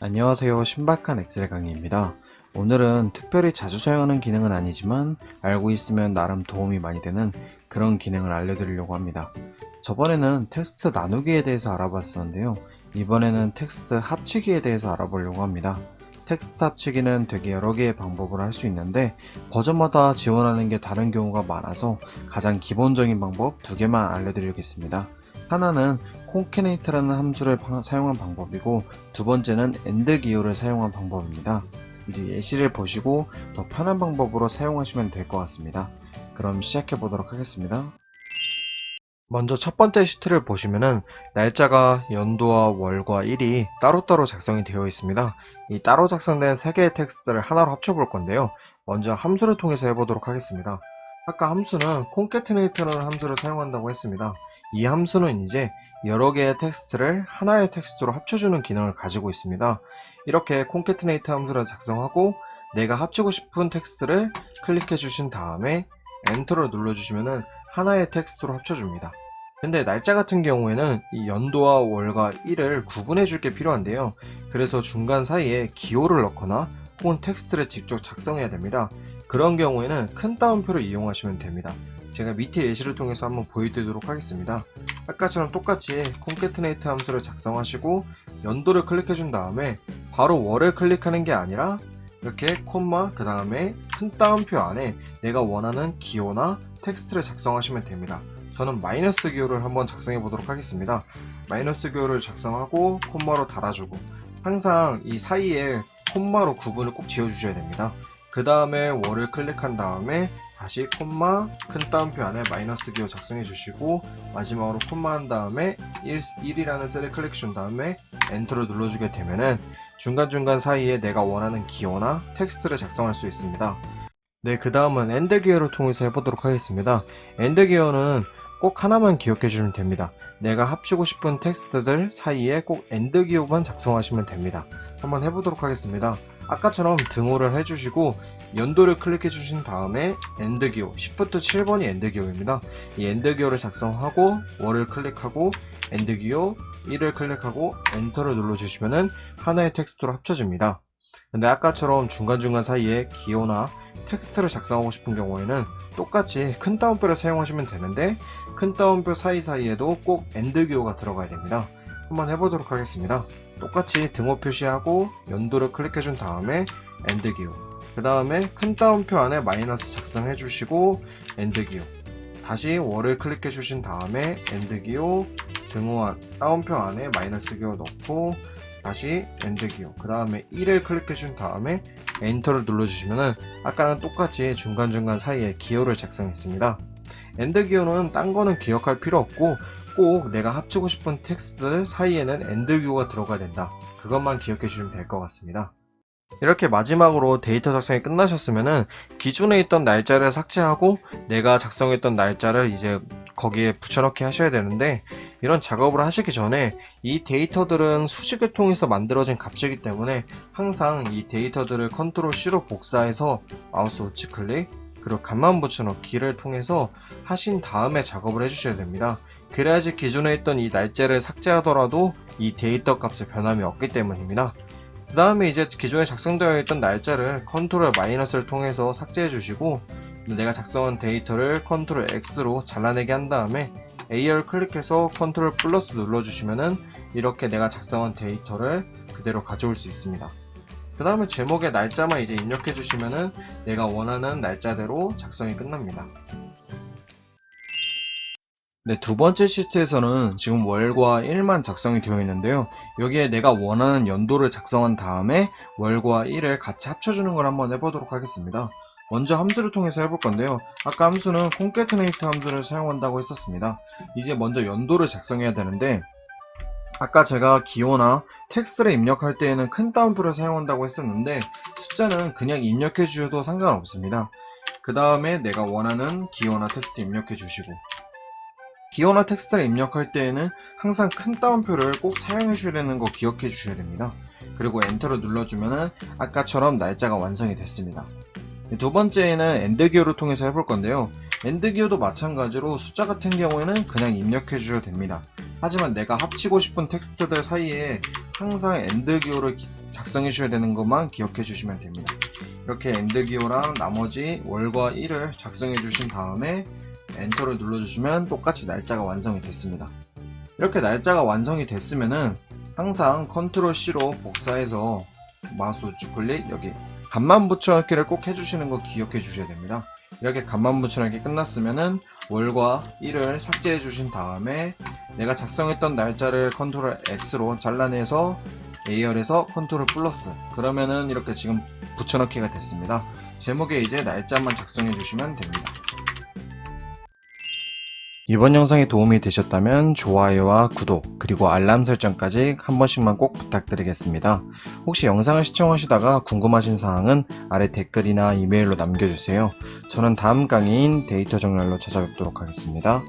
안녕하세요. 신박한 엑셀 강의입니다. 오늘은 특별히 자주 사용하는 기능은 아니지만 알고 있으면 나름 도움이 많이 되는 그런 기능을 알려드리려고 합니다. 저번에는 텍스트 나누기에 대해서 알아봤었는데요. 이번에는 텍스트 합치기에 대해서 알아보려고 합니다. 텍스트 합치기는 되게 여러 개의 방법을 할 수 있는데 버전마다 지원하는 게 다른 경우가 많아서 가장 기본적인 방법 두 개만 알려드리겠습니다. 하나는 concatenate라는 함수를 사용한 방법이고 두 번째는 AND 기호를 사용한 방법입니다. 이제 예시를 보시고 더 편한 방법으로 사용하시면 될 것 같습니다. 그럼 시작해 보도록 하겠습니다. 먼저 첫 번째 시트를 보시면은 날짜가 연도와 월과 일이 따로따로 작성이 되어 있습니다. 이 따로 작성된 세 개의 텍스트를 하나로 합쳐 볼 건데요. 먼저 함수를 통해서 해보도록 하겠습니다. 아까 함수는 concatenate라는 함수를 사용한다고 했습니다. 이 함수는 이제 여러 개의 텍스트를 하나의 텍스트로 합쳐주는 기능을 가지고 있습니다. 이렇게 concatenate 함수를 작성하고 내가 합치고 싶은 텍스트를 클릭해 주신 다음에 엔터를 눌러주시면 하나의 텍스트로 합쳐줍니다. 근데 날짜 같은 경우에는 이 연도와 월과 일을 구분해 줄 게 필요한데요. 그래서 중간 사이에 기호를 넣거나 혹은 텍스트를 직접 작성해야 됩니다. 그런 경우에는 큰 따옴표를 이용하시면 됩니다. 제가 밑에 예시를 통해서 한번 보여드리도록 하겠습니다. 아까처럼 똑같이 concatenate 함수를 작성하시고 연도를 클릭해 준 다음에 바로 월을 클릭하는 게 아니라 이렇게 콤마 그 다음에 큰 따옴표 안에 내가 원하는 기호나 텍스트를 작성하시면 됩니다. 저는 마이너스 기호를 한번 작성해 보도록 하겠습니다. 마이너스 기호를 작성하고 콤마로 달아주고 항상 이 사이에 콤마로 구분을 꼭 지어주셔야 됩니다. 그 다음에 월을 클릭한 다음에 다시 콤마 큰 따옴표 안에 마이너스 기호 작성해 주시고 마지막으로 콤마 한 다음에 1이라는 셀을 클릭해 준 다음에 엔터를 눌러주게 되면은 중간중간 사이에 내가 원하는 기호나 텍스트를 작성할 수 있습니다. 네, 그 다음은 AND 기호를 통해서 해보도록 하겠습니다. AND 기호는 꼭 하나만 기억해 주면 됩니다. 내가 합치고 싶은 텍스트들 사이에 꼭 AND 기호만 작성하시면 됩니다. 한번 해보도록 하겠습니다. 아까처럼 등호를 해주시고 연도를 클릭해 주신 다음에 AND 기호 Shift 7번이 AND 기호입니다. 이 AND 기호를 작성하고 월을 클릭하고 AND 기호 1을 클릭하고 엔터를 눌러주시면 하나의 텍스트로 합쳐집니다. 근데 아까처럼 중간중간 사이에 기호나 텍스트를 작성하고 싶은 경우에는 똑같이 큰 따옴표를 사용하시면 되는데 큰 따옴표 사이사이에도 꼭 AND 기호가 들어가야 됩니다. 한번 해보도록 하겠습니다. 똑같이 등호 표시하고 연도를 클릭해 준 다음에 AND 기호 그 다음에 큰 따옴표 안에 마이너스 작성해 주시고 AND 기호 다시 월을 클릭해 주신 다음에 AND 기호 등호 따옴표 안에 마이너스 기호 넣고 다시 AND 기호 그 다음에 1을 클릭해 준 다음에 엔터를 눌러주시면 아까는 똑같이 중간중간 사이에 기호를 작성했습니다. AND 기호는 딴 거는 기억할 필요 없고 꼭 내가 합치고 싶은 텍스트들 사이에는 AND 기호가 들어가야 된다. 그것만 기억해 주시면 될 것 같습니다. 이렇게 마지막으로 데이터 작성이 끝나셨으면 기존에 있던 날짜를 삭제하고 내가 작성했던 날짜를 이제 거기에 붙여넣기 하셔야 되는데 이런 작업을 하시기 전에 이 데이터들은 수식을 통해서 만들어진 값이기 때문에 항상 이 데이터들을 컨트롤 C로 복사해서 마우스 우측 클릭 그리고 값만 붙여넣기를 통해서 하신 다음에 작업을 해주셔야 됩니다. 그래야지 기존에 있던 이 날짜를 삭제하더라도 이 데이터 값에 변함이 없기 때문입니다. 그 다음에 이제 기존에 작성되어 있던 날짜를 컨트롤 마이너스를 통해서 삭제해 주시고 내가 작성한 데이터를 컨트롤 X로 잘라내게 한 다음에 AR 클릭해서 컨트롤 플러스 눌러주시면은 이렇게 내가 작성한 데이터를 그대로 가져올 수 있습니다. 그 다음에 제목에 날짜만 이제 입력해 주시면은 내가 원하는 날짜대로 작성이 끝납니다. 네, 두 번째 시트에서는 지금 월과 일만 작성이 되어 있는데요. 여기에 내가 원하는 연도를 작성한 다음에 월과 일을 같이 합쳐주는 걸 한번 해보도록 하겠습니다. 먼저 함수를 통해서 해볼 건데요. 아까 함수는 concatenate 함수를 사용한다고 했었습니다. 이제 먼저 연도를 작성해야 되는데 아까 제가 기호나 텍스트를 입력할 때에는 큰 따옴표를 사용한다고 했었는데 숫자는 그냥 입력해 주셔도 상관없습니다. 그 다음에 내가 원하는 기호나 텍스트 입력해 주시고 기호나 텍스트를 입력할 때에는 항상 큰 따옴표를 꼭 사용해 주셔야 되는 거 기억해 주셔야 됩니다. 그리고 엔터를 눌러주면은 아까처럼 날짜가 완성이 됐습니다. 두 번째는 AND 기호를 통해서 해볼 건데요. AND 기호도 마찬가지로 숫자 같은 경우에는 그냥 입력해 주셔도 됩니다. 하지만 내가 합치고 싶은 텍스트들 사이에 항상 엔드 기호를 작성해 주셔야 되는 것만 기억해 주시면 됩니다. 이렇게 엔드 기호랑 나머지 월과 일을 작성해 주신 다음에 엔터를 눌러주시면 똑같이 날짜가 완성이 됐습니다. 이렇게 날짜가 완성이 됐으면은 항상 컨트롤 C로 복사해서 마우스 우측 클릭, 여기 간만 붙여넣기를 꼭 해주시는 거 기억해 주셔야 됩니다. 이렇게 간만 붙여넣기 끝났으면은 월과 일을 삭제해 주신 다음에 내가 작성했던 날짜를 컨트롤 X로 잘라내서 A열에서 컨트롤 플러스, 그러면은 이렇게 지금 붙여넣기가 됐습니다. 제목에 이제 날짜만 작성해 주시면 됩니다. 이번 영상이 도움이 되셨다면 좋아요와 구독, 그리고 알람 설정까지 한 번씩만 꼭 부탁드리겠습니다. 혹시 영상을 시청하시다가 궁금하신 사항은 아래 댓글이나 이메일로 남겨주세요. 저는 다음 강의인 데이터 정렬로 찾아뵙도록 하겠습니다.